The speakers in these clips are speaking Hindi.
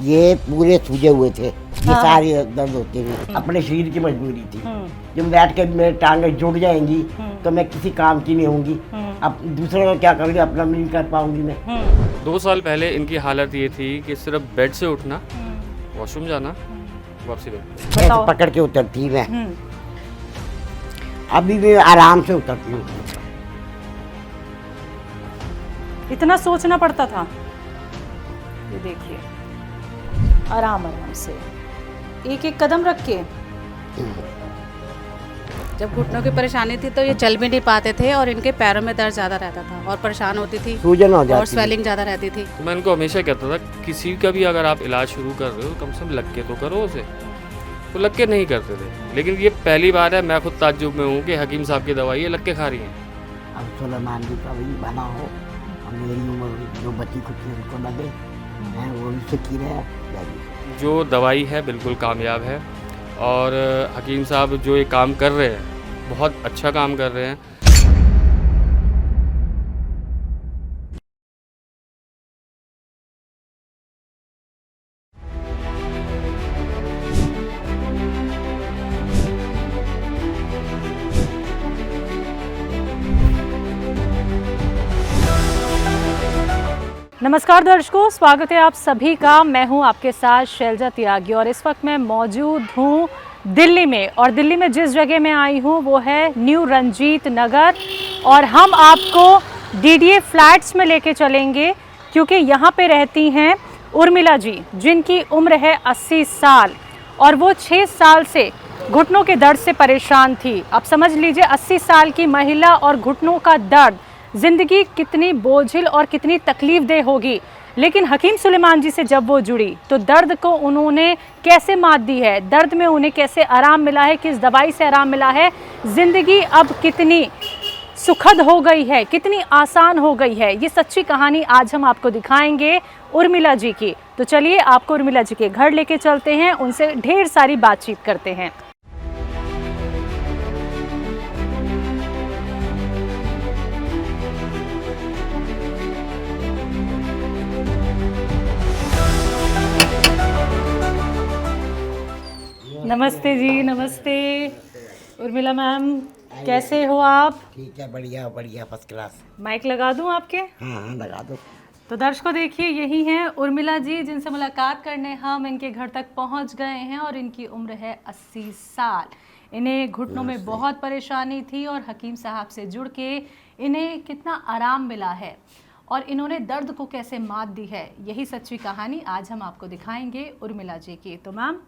ये पूरे सूजे हुए थे, ये हाँ। सारे दर्द होते हुए अपने शरीर की मजबूरी थी। जब बैठ के मेरे टांगे जुड़ जाएंगी तो मैं किसी काम की नहीं होंगी। अब दूसरों का क्या करूँगी, अपना नहीं कर पाऊंगी मैं। 2 साल पहले इनकी हालत ये थी कि सिर्फ बेड से उठना, वॉशरूम जाना, वापसी बेड। ऐसे पकड़ के उतरती मैं, अभी भी आराम से उतरती हूँ। इतना सोचना पड़ता था। ये देखिए, आराम आराम से एक एक कदम रख के। जब घुटनों की परेशानी थी तो ये चल भी नहीं पाते थे और इनके पैरों में दर्द ज़्यादा रहता था और परेशान होती थी सूजन हो और जाती है। स्वेलिंग ज़्यादा रहती थी। तो मैं इनको हमेशा कहता था किसी का भी अगर आप इलाज शुरू कर रहे हो कम से कम लग के तो करो उसे। तो लग के नहीं करते थे, लेकिन ये पहली बार है, मैं खुद ताज्जुब में हूँ कि हकीम साहब की दवाई ये लग के खा रही हैं। अब सुलेमान जी का भी बना हो, अब मेरी उम्र जो बची कुछ उनको लगे, मैं वो भी सीखी रहे। जो दवाई है बिल्कुल कामयाब है और हकीम साहब जो ये काम कर रहे हैं बहुत अच्छा काम कर रहे हैं। नमस्कार दर्शकों, स्वागत है आप सभी का। मैं हूं आपके साथ शैलजा त्यागी और इस वक्त मैं मौजूद हूं दिल्ली में। और दिल्ली में जिस जगह मैं आई हूं वो है न्यू रंजीत नगर और हम आपको डीडीए फ्लैट्स में लेके चलेंगे क्योंकि यहाँ पे रहती हैं उर्मिला जी, जिनकी उम्र है 80 साल और वो 6 साल से घुटनों के दर्द से परेशान थी। अब समझ लीजिए 80 साल की महिला और घुटनों का दर्द, जिंदगी कितनी बोझिल और कितनी तकलीफदेह होगी। लेकिन हकीम सुलेमान जी से जब वो जुड़ी तो दर्द को उन्होंने कैसे मात दी है, दर्द में उन्हें कैसे आराम मिला है, किस दवाई से आराम मिला है, ज़िंदगी अब कितनी सुखद हो गई है, कितनी आसान हो गई है, ये सच्ची कहानी आज हम आपको दिखाएंगे उर्मिला जी की। तो चलिए आपको उर्मिला जी के घर लेके चलते हैं, उनसे ढेर सारी बातचीत करते हैं। नमस्ते जी, नमस्ते उर्मिला मैम, कैसे हो आप? ठीक है, बढ़िया बढ़िया, फर्स्ट क्लास। माइक लगा दूं आपके? हाँ लगा दो। तो दर्शकों देखिए, यही हैं उर्मिला जी जिनसे मुलाकात करने हम इनके घर तक पहुंच गए हैं और इनकी उम्र है 80 साल। इन्हें घुटनों में बहुत परेशानी थी और हकीम साहब से जुड़ के इन्हें कितना आराम मिला है और इन्होंने दर्द को कैसे मात दी है, यही सच्ची कहानी आज हम आपको दिखाएंगे उर्मिला जी की। तो मैम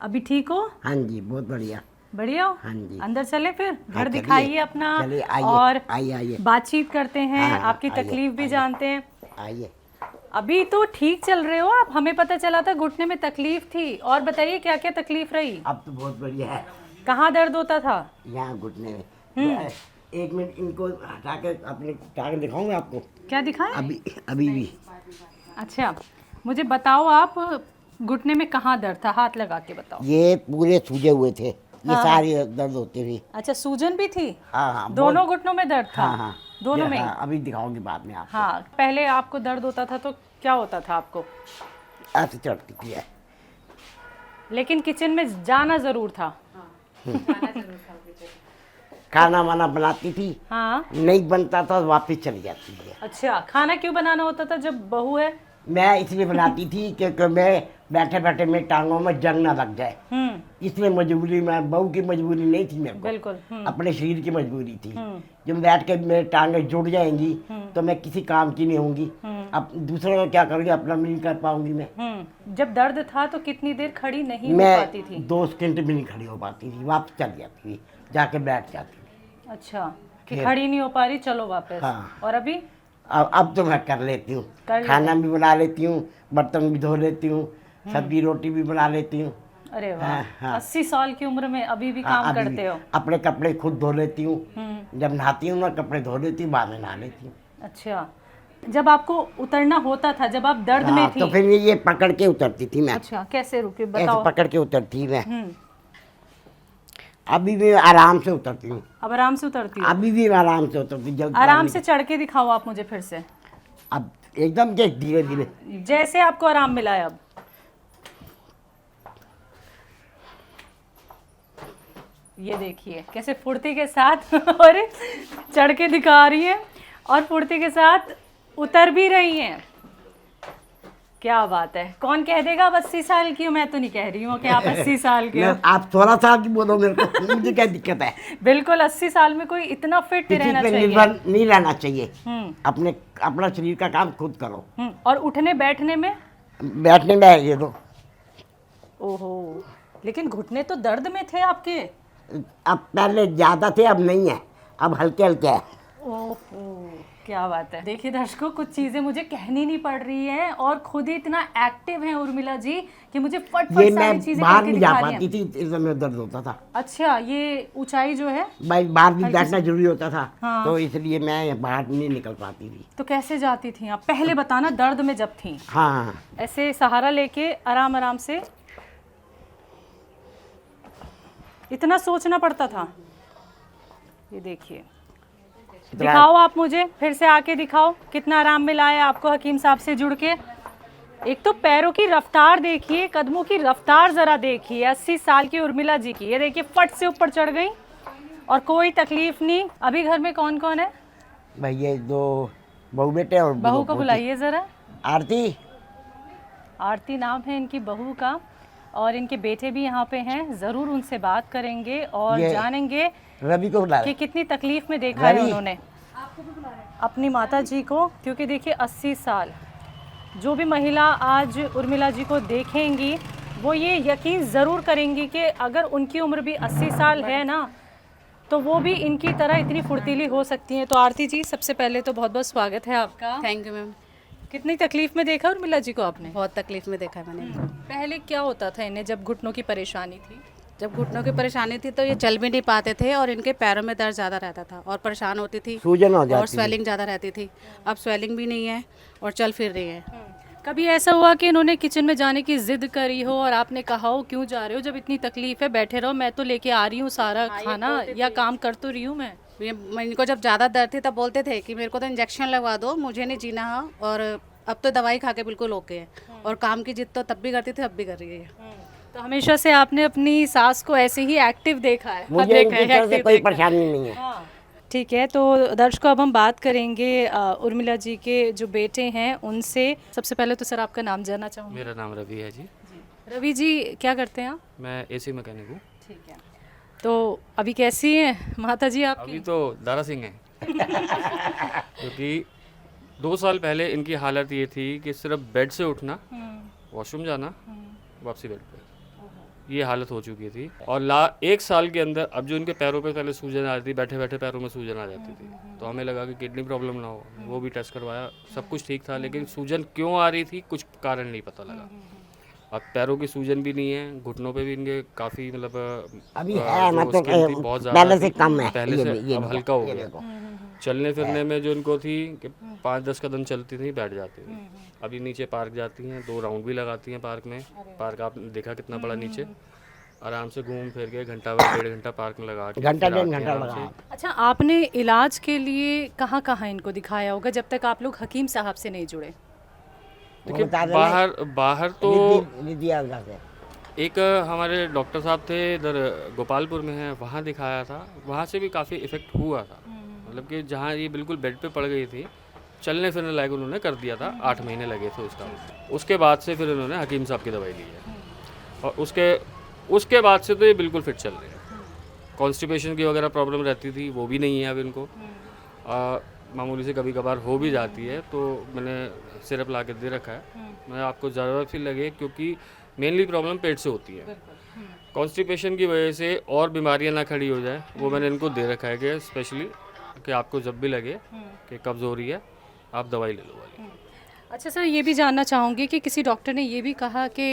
अभी ठीक हो? हाँ जी, बहुत बढ़िया। बढ़िया हो? हाँ जी। अंदर चले फिर, हाँ, घर चलिए। दिखाइए अपना चलिए, आइए, और आइए, आइए। बातचीत करते हैं, हाँ, आपकी आइए, तकलीफ भी आइए। जानते हैं। आइए। अभी तो ठीक चल रहे हो आप, हमें पता चला था घुटने में तकलीफ थी, और बताइए क्या क्या तकलीफ रही? अब तो बहुत बढ़िया है। कहाँ दर्द होता था? यहाँ घुटने में। एक मिनट इनको हटा के अपने टांग दिखाऊंगा आपको। क्या दिखाएं? अभी भी। अच्छा मुझे बताओ, आप घुटने में कहाँ दर्द था, हाथ लगा के बताओ। ये पूरे सूजे हुए थे, ये हाँ। सारे दर्द होते हुए। अच्छा, सूजन भी थी? हाँ हाँ, दोनों घुटनों में दर्द था? हाँ हाँ, दोनों में? हाँ, अभी दिखाऊंगी बाद में आपको। हाँ, पहले आपको दर्द होता था तो क्या होता था आपको? ऐसे चढ़ती थी। लेकिन किचन में जाना जरूर था। खाना वाना बनाती थी, हाँ। नहीं बनता था वापस चली जाती है। अच्छा, खाना क्यों बनाना होता था जब बहू है? मैं इसलिए बनाती थी क्योंकि मैं बैठे बैठे मेरी टांगों में जंग ना लग जाए, इसलिए मजबूरी में, बहू की मजबूरी नहीं थी मेरे को, बिल्कुल। अपने शरीर की मजबूरी थी। जब बैठ के मेरे टांगे जुड़ जाएंगी तो मैं किसी काम की नहीं होंगी। अब दूसरों का क्या करूँगी, अपना नहीं कर पाऊंगी मैं। जब दर्द था तो कितनी देर खड़ी नहीं हो पाती थी? मैं 2 सेकंड भी नहीं खड़ी हो पाती थी, वापस चल जाती थी, जाके बैठ जाती थी। अच्छा, कि खड़ी नहीं हो पा रही, चलो वापस। हाँ। और अभी? अब तो मैं कर लेती हूँ, खाना भी बना लेती हूँ, बर्तन भी धो लेती हूँ, सब्जी रोटी भी बना लेती हूँ। अरे वाह, हाँ, हाँ। 80 साल की उम्र में अभी भी काम अभी करते हो? अपने कपड़े खुद धो लेती हूँ, जब नहाती हूँ ना कपड़े धो लेती हूँ, बाद में नहा लेती हूँ। अच्छा, जब आपको उतरना होता था, जब आप दर्द में थी तो फिर ये पकड़ के उतरती थी मैं। अच्छा, कैसे रुके ऐसे बताओ। पकड़ के उतरती मैं। अभी भी आराम से उतरती हूँ। अब आराम से उतरती हो? अभी भी आराम से उतरती जब आराम से चढ़ के दिखाओ आप मुझे फिर से। अब एकदम धीरे धीरे। जैसे आपको आराम मिला है अब। ये देखिए कैसे फुर्ती के साथ और चढ़ के दिखा रही है और फुर्ती के साथ उतर भी रही हैं। क्या बात है। कौन कह देगा आप 80 साल की हो? मैं तो नहीं कह रही हूँ कि आप 80 साल के हो। आप थोड़ा सा की बोलो मेरे को, मुझे क्या दिक्कत है। बिल्कुल 80 साल में कोई इतना फिट किसी रहना पे चाहिए। निर्भर नहीं रहना चाहिए। अपना शरीर का काम खुद करो। और उठने बैठने में? बैठने में ये तो ओहो, लेकिन घुटने तो दर्द में थे आपके। अब पहले ज्यादा थे, अब नहीं है, अब हल्के हल्के है। ओहो, क्या बात है। देखिए दर्शकों, कुछ चीजें मुझे कहनी नहीं पड़ रही है और खुद ही इतना एक्टिव हैं उर्मिला जी कि मुझे फट ये फट सारी मैं चीजें बाहर करके नहीं जा दिखा रही पाती हैं। थी, इस समय दर्द होता था। अच्छा, ये ऊंचाई जो है, भाई बाहर भी बैठना जरूरी होता था। हाँ। तो इसलिए मैं बाहर नहीं निकल पाती थी। तो कैसे जाती थी आप? पहले बताना, दर्द में जब थी हाँ, ऐसे सहारा लेके आराम आराम से इतना सोचना पड़ता था। ये देखिए, दिखाओ आप मुझे, फिर से आके दिखाओ कितना आराम मिला है आपको हकीम साहब से जुड़ के। एक तो पैरों की रफ्तार देखिए, कदमों की रफ्तार जरा देखिए। 80 साल की उर्मिला जी की, ये देखिए फट से ऊपर चढ़ गई और कोई तकलीफ नहीं। अभी घर में कौन कौन है? भाई ये दो बहू बेटे और बहू दो को पोती। बुलाइए जरा। आरती, आरती नाम है इनकी बहू का और इनके बेटे भी यहाँ पे हैं। ज़रूर उनसे बात करेंगे और ये जानेंगे रवि को बुला कि रहे। कितनी तकलीफ में देखा है रवि। उन्होंने अपनी माता जी को। क्योंकि देखिए 80 साल, जो भी महिला आज उर्मिला जी को देखेंगी वो ये यकीन ज़रूर करेंगी कि अगर उनकी उम्र भी 80 साल है ना, तो वो भी इनकी तरह इतनी फुर्तीली हो सकती हैं। तो आरती जी, सबसे पहले तो बहुत बहुत स्वागत है आपका। Thank you ma'am. कितनी तकलीफ में देखा उर्मिला जी को आपने? बहुत तकलीफ में देखा है मैंने इनको। पहले क्या होता था इन्हें जब घुटनों की परेशानी थी? जब घुटनों की परेशानी थी तो ये चल भी नहीं पाते थे और इनके पैरों में दर्द ज़्यादा रहता था और परेशान होती थी, सूजन हो और जाती थी। स्वेलिंग ज़्यादा रहती थी। अब स्वेलिंग भी नहीं है और चल फिर रही है। कभी ऐसा हुआ कि इन्होंने किचन में जाने की जिद करी हो और आपने कहा हो क्यों जा रहे हो, जब इतनी तकलीफ है बैठे रहो, मैं तो लेके आ रही हूँ सारा खाना या काम कर तो रही हूँ मैं? इनको जब ज़्यादा दर्द थी तब बोलते थे कि मेरे को तो इंजेक्शन लगवा दो, मुझे नहीं जीना है। और अब तो दवाई खा के बिल्कुल ओके है और काम की जिद तो तब भी करती थी, अब भी कर रही है। तो हमेशा से आपने अपनी सास को ऐसे ही एक्टिव देखा है? मुझे देखा इनकी है, तरफ से active कोई देखा है। परेशानी नहीं है। हाँ, ठीक है। तो दर्शकों, अब हम बात करेंगे उर्मिला जी के जो बेटे हैं उनसे। सबसे पहले तो सर आपका नाम जानना चाहूँगी। मेरा नाम रवि है जी। रवि जी, क्या करते हैं आप? मैं एसी मैकेनिक हूँ। ठीक है। तो अभी कैसी हैं माता जी आपकी? अभी तो दारा सिंह है क्योंकि 2 साल पहले इनकी हालत ये थी कि सिर्फ बेड से उठना, वॉशरूम जाना, वापसी बेड पे, ये हालत हो चुकी थी। और 1 साल के अंदर अब जो इनके पैरों पे पहले सूजन आ रही थी, बैठे बैठे पैरों में सूजन आ जाती थी, तो हमें लगा कि किडनी प्रॉब्लम ना हो। वो भी टेस्ट करवाया, सब कुछ ठीक था, लेकिन सूजन क्यों आ रही थी कुछ कारण नहीं पता लगा। अब पैरों की सूजन भी नहीं है, घुटनों पे भी इनके काफ़ी मतलब अभी जो है मतलब skin थी बहुत ज़्यादा पहले से थी, कम है। पहले ये से ये अब देखो, हल्का हो ये गया। देखो। चलने फिरने में जो इनको थी कि 5-10 कदम चलती थी, बैठ जाती थी। अभी नीचे पार्क जाती हैं, 2 राउंड भी लगाती हैं पार्क में। पार्क आपने देखा कितना बड़ा नीचे, आराम से घूम फिर के घंटा 1.5 घंटा पार्क में लगा के घंटा फिर 1.5 आती हैं घंटा आराम लगा। से। अच्छा, आपने इलाज के लिए कहाँ कहाँ इनको दिखाया होगा जब तक आप लोग हकीम साहब से नहीं जुड़े? देखिए बता देना। बाहर तो रिद्धि आगा से। एक हमारे डॉक्टर साहब थे इधर गोपालपुर में है, वहाँ दिखाया था। वहाँ से भी काफ़ी इफ़ेक्ट हुआ था, मतलब कि जहाँ ये बिल्कुल बेड पे पड़ गई थी, चलने फिरने लायक उन्होंने कर दिया था। 8 महीने लगे थे उसका। उसके बाद से फिर उन्होंने हकीम साहब की दवाई ली है और उसके बाद से तो ये बिल्कुल फिट चल रहे हैं। कॉन्स्टिपेशन की वगैरह प्रॉब्लम रहती थी, वो भी नहीं है अब इनको। मामूली से कभी कभार हो भी जाती है तो मैंने सिरप ला के दे रखा है। मैं आपको ज़रूरत भी लगे, क्योंकि मेनली प्रॉब्लम पेट से होती है। कॉन्स्टिपेशन की वजह से और बीमारियां ना खड़ी हो जाए, वो मैंने इनको दे रखा है कि स्पेशली कि आपको जब भी लगे कि कब्ज़ हो रही है, आप दवाई ले लो वाली। अच्छा सर, ये भी जानना चाहूँगी कि किसी डॉक्टर ने ये भी कहा कि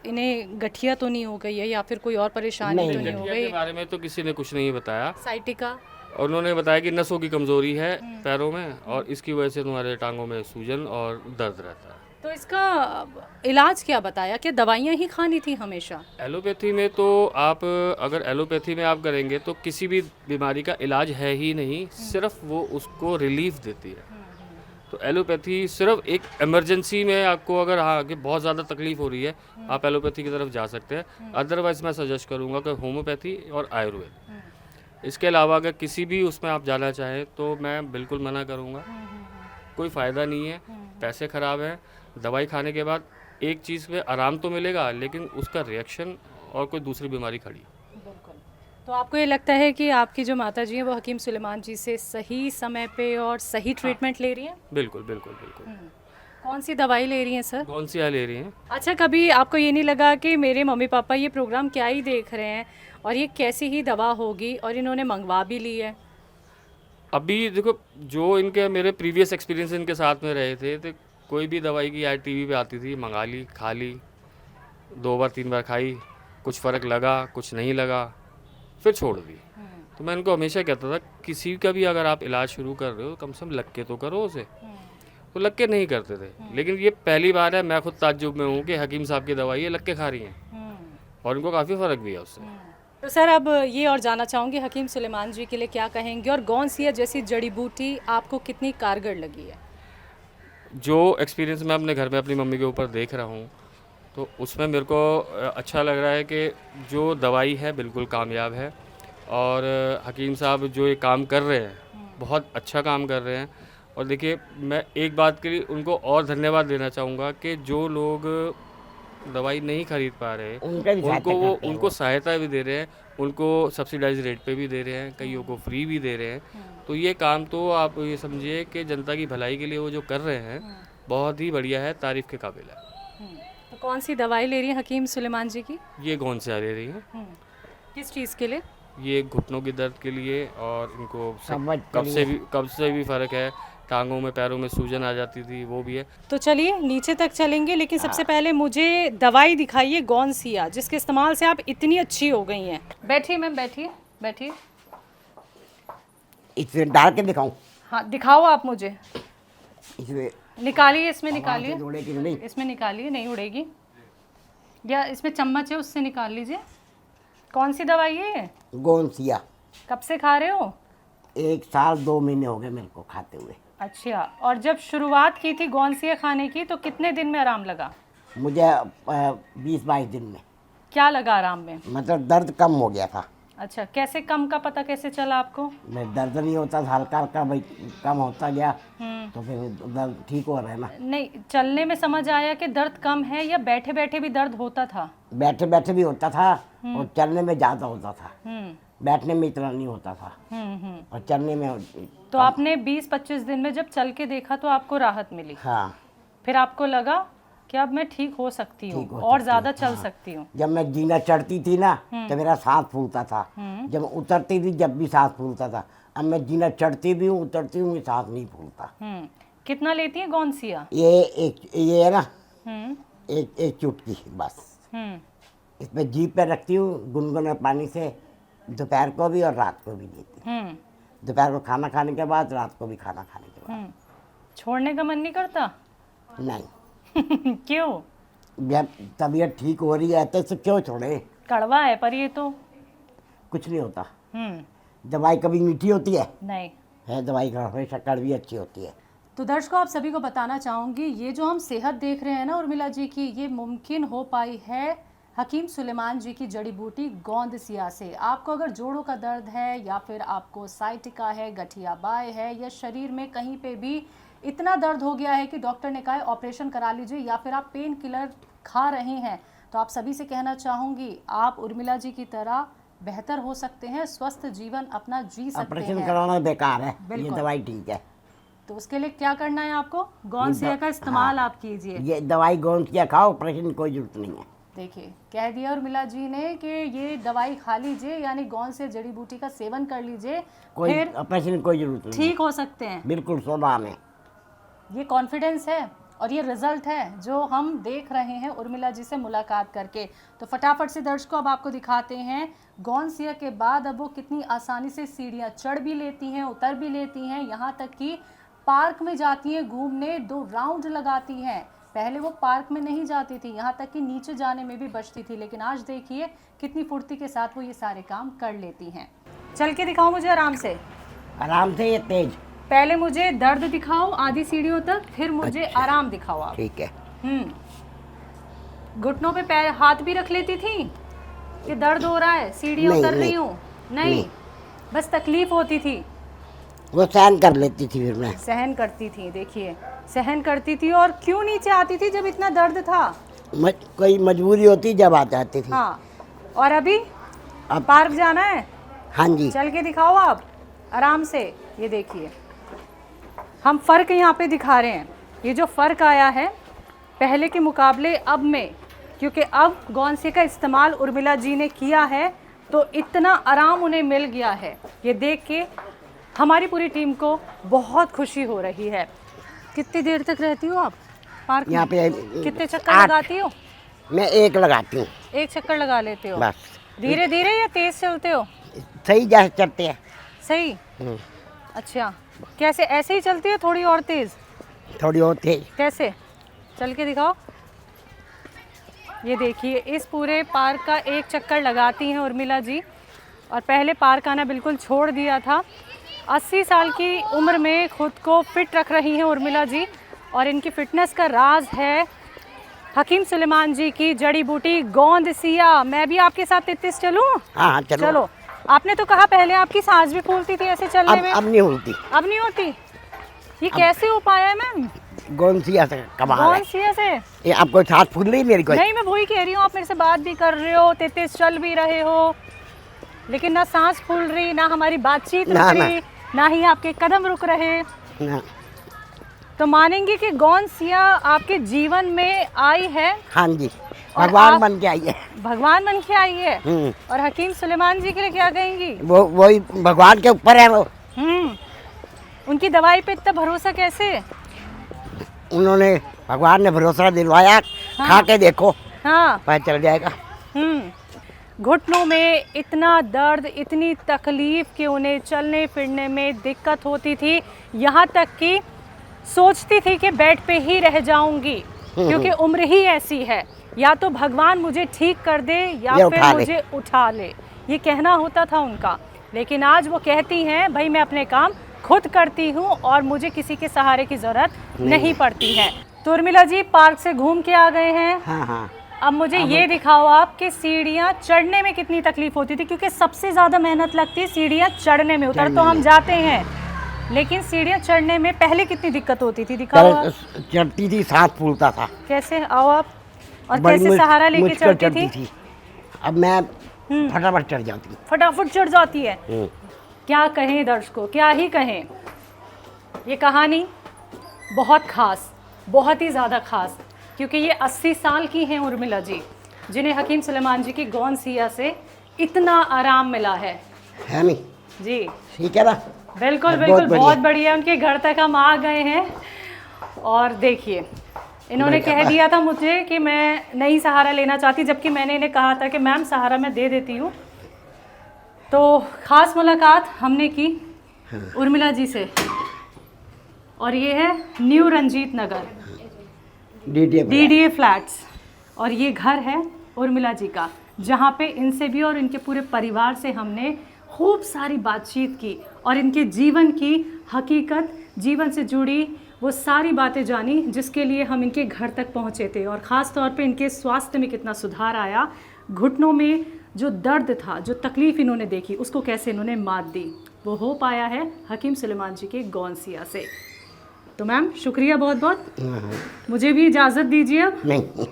इन्हें गठिया तो नहीं हो गई है या फिर कोई और परेशानी तो नहीं हो गठिया गई? के बारे में तो किसी ने कुछ नहीं बताया। साइटिका? और उन्होंने बताया कि नसों की कमज़ोरी है पैरों में और इसकी वजह से तुम्हारे टांगों में सूजन और दर्द रहता है। तो इसका इलाज क्या बताया? कि दवाइयाँ ही खानी थी हमेशा? एलोपैथी में तो आप अगर एलोपैथी में आप करेंगे तो किसी भी बीमारी का इलाज है ही नहीं, सिर्फ वो उसको रिलीफ देती है। तो एलोपैथी सिर्फ एक इमरजेंसी में आपको अगर हाँ कि बहुत ज़्यादा तकलीफ हो रही है आप एलोपैथी की तरफ जा सकते हैं। अदरवाइज़ मैं सजेस्ट करूँगा कि होम्योपैथी और आयुर्वेद। इसके अलावा अगर किसी भी उसमें आप जाना चाहें तो मैं बिल्कुल मना करूँगा। कोई फ़ायदा नहीं है, पैसे ख़राब हैं। दवाई खाने के बाद एक चीज़ में आराम तो मिलेगा लेकिन उसका रिएक्शन और कोई दूसरी बीमारी खड़ी। बिल्कुल। तो आपको ये लगता है कि आपकी जो माता जी हैं वो हकीम सुलेमान जी से सही समय पे और सही ट्रीटमेंट ले रही हैं? बिल्कुल बिल्कुल बिल्कुल। कौन सी दवाई ले रही हैं सर? कौन सी ले रही हैं? अच्छा, कभी आपको ये नहीं लगा कि मेरे मम्मी पापा ये प्रोग्राम क्या ही देख रहे हैं और ये कैसी ही दवा होगी, और इन्होंने मंगवा भी ली है? अभी देखो, जो इनके मेरे प्रीवियस एक्सपीरियंस इनके साथ में रहे थे तो कोई भी दवाई की ऐड टीवी पे आती थी, मंगा ली, खा ली, 2 बार 3 बार खाई, कुछ फ़र्क लगा, कुछ नहीं लगा, फिर छोड़ दी। तो मैं इनको हमेशा कहता था किसी का भी अगर आप इलाज शुरू कर रहे हो कम से कम लग के तो करो उसे। तो लग के नहीं करते थे, लेकिन ये पहली बार है, मैं खुद ताज्जुब में हूँ कि हकीम साहब की दवाई है लग के खा रही हैं और इनको काफ़ी फ़र्क भी है उससे। तो सर अब ये और जानना चाहूँगी हकीम सुलेमान जी के लिए क्या कहेंगे, और गौनसिया जैसी जड़ी बूटी आपको कितनी कारगर लगी है? जो एक्सपीरियंस मैं अपने घर में अपनी मम्मी के ऊपर देख रहा हूँ तो उसमें मेरे को अच्छा लग रहा है कि जो दवाई है बिल्कुल कामयाब है, और हकीम साहब जो ये काम कर रहे हैं बहुत अच्छा काम कर रहे हैं। और देखिए, मैं एक बात के लिए उनको और धन्यवाद देना चाहूँगा कि जो लोग दवाई नहीं खरीद पा रहे उनको सहायता भी दे रहे हैं, उनको सब्सिडाइज रेट पे भी दे रहे हैं, कईयों को फ्री भी दे रहे हैं। तो ये काम तो आप ये समझिए कि जनता की भलाई के लिए वो जो कर रहे हैं बहुत ही बढ़िया है, तारीफ़ के काबिल है। तो कौन सी दवाई ले रही हैं हकीम सुलेमान जी की? ये गौनसिया ले रही हैं। किस चीज़ के लिए? ये घुटनों की दर्द के लिए, और इनको समझ कब से भी फ़र्क है, टांगों में पैरों में सूजन आ जाती थी वो भी है। तो चलिए नीचे तक चलेंगे, लेकिन सबसे पहले मुझे दवाई दिखाइए गौनसिया, जिसके इस्तेमाल से आप इतनी अच्छी हो गई हैं। बैठिए मैम, बैठिए बैठिए। इसमें डाल के दिखाऊं? हाँ दिखाओ आप मुझे। इसमें निकालिए, इसमें निकालिए, जोड़े की नहीं? इसमें निकालिए, नहीं उड़ेगी। या इसमें चम्मच है उससे निकाल लीजिए। कौन सी दवाई है ये? गौनसिया। कब से खा रहे हो? 1 साल 2 महीने हो गए मेरे को खाते हुए। अच्छा, और जब शुरुआत की थी गौनसिया खाने की तो कितने दिन में आराम लगा? मुझे 20-22 दिन में। क्या लगा आराम में? मतलब दर्द कम हो गया था। अच्छा, कैसे कम का पता कैसे चला आपको? मैं दर्द नहीं होता था, हल्का हल्का भाई कम होता गया तो फिर दर्द ठीक हो रहा है ना। नहीं, चलने में समझ आया कि दर्द कम है, या बैठे बैठे भी दर्द होता था? बैठे बैठे भी होता था और चलने में ज़्यादा होता था। हम्म बैठने में इतना नहीं होता था और चलने में। तो आपने 20-25 दिन में जब चल के देखा तो आपको राहत मिली? हाँ। फिर आपको लगा कि अब मैं ठीक हो सकती हूँ और ज़्यादा चल सकती हूँ? जब मैं जीना चढ़ती थी ना तो मेरा सांस फूलता था, जब उतरती थी जब भी सांस फूलता था। अब मैं जीना चढ़ती भी हूँ उतरती हूँ, सांस नहीं फूलता। कितना लेती है गौनसिया? ये है ना, एक चुटकी बस। हम्म इसमें जीभ पे रखती हूँ, गुनगुना पानी से दोपहर को भी और रात को भी लेती हूँ। दोपहर को खाना खाने के बाद, रात को भी खाना खाने के बाद। छोड़ने का मन नहीं करता? नहीं। क्यों? जब तबीयत ठीक हो रही है तो इसे क्यों छोड़े? कड़वा है पर ये तो। कुछ नहीं होता। दवाई कभी मीठी होती है? नहीं है, दवाई का हमेशा कड़वी अच्छी होती है। तो दर्शकों, आप सभी को बताना चाहूँगी, ये जो हम सेहत देख रहे हैं ना उर्मिला जी की, ये मुमकिन हो पाई है हकीम सुलेमान जी की जड़ी बूटी गौनसिया से। आपको अगर जोड़ों का दर्द है, या फिर आपको साइटिका है, गठिया बाय है, या शरीर में कहीं पे भी इतना दर्द हो गया है कि डॉक्टर ने कहा है ऑपरेशन करा लीजिए, या फिर आप पेन किलर खा रहे हैं, तो आप सभी से कहना चाहूँगी आप उर्मिला जी की तरह बेहतर हो सकते हैं, स्वस्थ जीवन अपना जी सकते हैं। ऑपरेशन कराना बेकार है, ये दवाई ठीक है। तो उसके लिए क्या करना है आपको? गौनसिया का इस्तेमाल आप कीजिए। ये दवाई गौनसिया खाओ, ऑपरेशन की कोई जरूरत नहीं है। देखिए, कह दिया उर्मिला जी ने कि ये दवाई खा लीजिए, यानी गौनसिया जड़ी बूटी का सेवन कर लीजिए, कोई ऑपरेशन की कोई जरूरत नहीं, ठीक हो सकते हैं। बिल्कुल सोना में। ये कॉन्फिडेंस है और ये रिजल्ट है जो हम देख रहे हैं उर्मिला जी से मुलाकात करके। तो फटाफट से दर्शकों अब आपको दिखाते हैं गौनसिया के बाद अब वो कितनी आसानी से सीढ़ियाँ चढ़ भी लेती हैं, उतर भी लेती हैं, यहाँ तक कि पार्क में जाती हैं घूमने, 2 राउंड लगाती हैं। पहले वो पार्क में नहीं जाती थी, यहाँ तक कि नीचे जाने में भी बचती थी, लेकिन आज देखिए कितनी फुर्ती के साथ वो ये सारे काम कर लेती हैं। चल के दिखाओ मुझे आराम से। आराम से, ये तेज। पहले मुझे दर्द दिखाओ आधी सीढ़ियों तक, फिर मुझे अच्छा। आराम दिखाओ आप। ठीक है। घुटनों पे पैर हाथ भी रख लेती थी कि दर्द हो रहा है, सीढ़ियाँ नहीं, उतर रही नहीं। हूँ? नहीं, बस तकलीफ होती थी। वो सहन कर लेती थी फिर मैं। सहन करती थी, देखिए सहन करती थी। और क्यों नीचे आती थी जब इतना दर्द था? कोई मजबूरी होती जब आ जाती थी। हाँ। और अभी अब पार्क जाना है, हाँ जी। चल के दिखाओ आप आराम से। ये देखिए हम फ़र्क यहाँ पे दिखा रहे हैं, ये जो फ़र्क आया है पहले के मुकाबले अब में, क्योंकि अब गौनसे का इस्तेमाल उर्मिला जी ने किया है तो इतना आराम उन्हें मिल गया है। ये देख के हमारी पूरी टीम को बहुत खुशी हो रही है। कितनी देर तक रहती हो आप पार्क यहाँ में? पे कितने चक्कर 8 लगाती हो? मैं एक लगाती हूँ एक चक्कर लगा लेते हो? बस। धीरे धीरे या तेज़ चलते हो? सही जैसे चलते हैं। सही। हम्म, अच्छा, कैसे? ऐसे ही चलती है थोड़ी और तेज़? थोड़ी और तेज। कैसे? चल के दिखाओ। ये देखिए इस पूरे पार्क का एक चक्कर लगाती हैं उर्मिला जी। और पहले पार्क आना बिल्कुल छोड़ दिया था। 80 साल की उम्र में खुद को फिट रख रही हैं उर्मिला जी। और इनकी फिटनेस का राज है हकीम सुलेमान जी की जड़ी बूटी गोंदसिया। मैं भी आपके साथ 33 चलूँ? हाँ हाँ चलो। चलो। आपने तो कहा पहले आपकी सांस भी फूलती थी ऐसे चलने में। अब नहीं होती। अब नहीं होती? ये कैसे हो पाया है मैम? गोंसिया से कमाल है। गोंदसिया से? ये आपको सांस फूल रही मेरी कोई? नहीं, मैं वही कह रही हूँ, आप मेरे से बात भी कर रहे हो, 33 चल भी रहे हो, लेकिन ना सांस फूल रही, ना हमारी बातचीत रुक रही, ना ही आपके कदम रुक रहे। ना। तो मानेंगे कि गोंसिया आपके जीवन में आई है? हाँ जी, और भगवान आप- बन के आई है। भगवान बन के आई है। हम्म, और हकीम सुलेमान जी के लिए क्या कहेंगी? वो वही भगवान के ऊपर है वो। उनकी दवाई पे इतना भरोसा कैसे? उन्होंने भगवान ने भरोसा दिलवाया। खा के देखो, हाँ। पता चल जाएगा। घुटनों में इतना दर्द, इतनी तकलीफ कि उन्हें चलने फिरने में दिक्कत होती थी। यहाँ तक कि सोचती थी कि बेड पे ही रह जाऊंगी, क्योंकि उम्र ही ऐसी है, या तो भगवान मुझे ठीक कर दे या ये फिर उठा ले। मुझे उठा ले। ये कहना होता था उनका। लेकिन आज वो कहती हैं भाई मैं अपने काम खुद करती हूँ और मुझे किसी के सहारे की ज़रूरत नहीं पड़ती है। तो उर्मिला जी पार्क से घूम के आ गए हैं। हाँ हाँ। अब मुझे ये दिखाओ आप कि सीढ़ियाँ चढ़ने में कितनी तकलीफ होती थी, क्योंकि सबसे ज़्यादा मेहनत लगती है सीढ़ियाँ चढ़ने में। उतर तो हम जाते हैं, लेकिन सीढ़ियाँ चढ़ने में पहले कितनी दिक्कत होती थी, दिखाओ आप। चढ़ती थी, सांस फूलता था। कैसे? आओ आप। और बड़ी कैसे सहारा लेके मुश्किल चढ़ती थी? अब मैं फटाफट चढ़ जाती हूँ। फटाफट चढ़ जाती है। क्या कहें दर्शकों, क्या ही कहें। ये कहानी बहुत ख़ास, बहुत ही ज़्यादा ख़ास, क्योंकि ये 80 साल की हैं उर्मिला जी, जिन्हें हकीम सुलेमान जी की गोंसिया से इतना आराम मिला है नहीं जी। ठीक है ना? बिल्कुल बहुत बिल्कुल, बढ़िया। बहुत बढ़िया। उनके घर तक हम आ गए हैं और देखिए इन्होंने कह दिया था मुझे कि मैं नहीं सहारा लेना चाहती, जबकि मैंने इन्हें कहा था कि मैम सहारा मैं दे देती हूँ। तो ख़ास मुलाकात हमने की उर्मिला जी से, और ये है new Ranjit Nagar DDA flats, और ये घर है उर्मिला जी का, जहाँ पे इनसे भी और इनके पूरे परिवार से हमने खूब सारी बातचीत की और इनके जीवन की हकीकत, जीवन से जुड़ी वो सारी बातें जानी, जिसके लिए हम इनके घर तक पहुँचे थे। और ख़ास तौर पे इनके स्वास्थ्य में कितना सुधार आया, घुटनों में जो दर्द था, जो तकलीफ़ इन्होंने देखी, उसको कैसे इन्होंने मात दी, वो हो पाया है हकीम सुलेमान जी के गोंसिया से। तो मैम शुक्रिया बहुत बहुत। मुझे भी इजाज़त दीजिए अब। नहीं।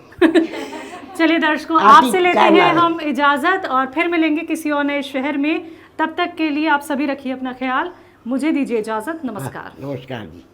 चलिए दर्शकों, आप ही आपसे लेते टाइम हैं आ गए। हम इजाज़त, और फिर मिलेंगे किसी और नए शहर में। तब तक के लिए आप सभी रखिए अपना ख्याल। मुझे दीजिए इजाज़त। नमस्कार। नमस्कार जी।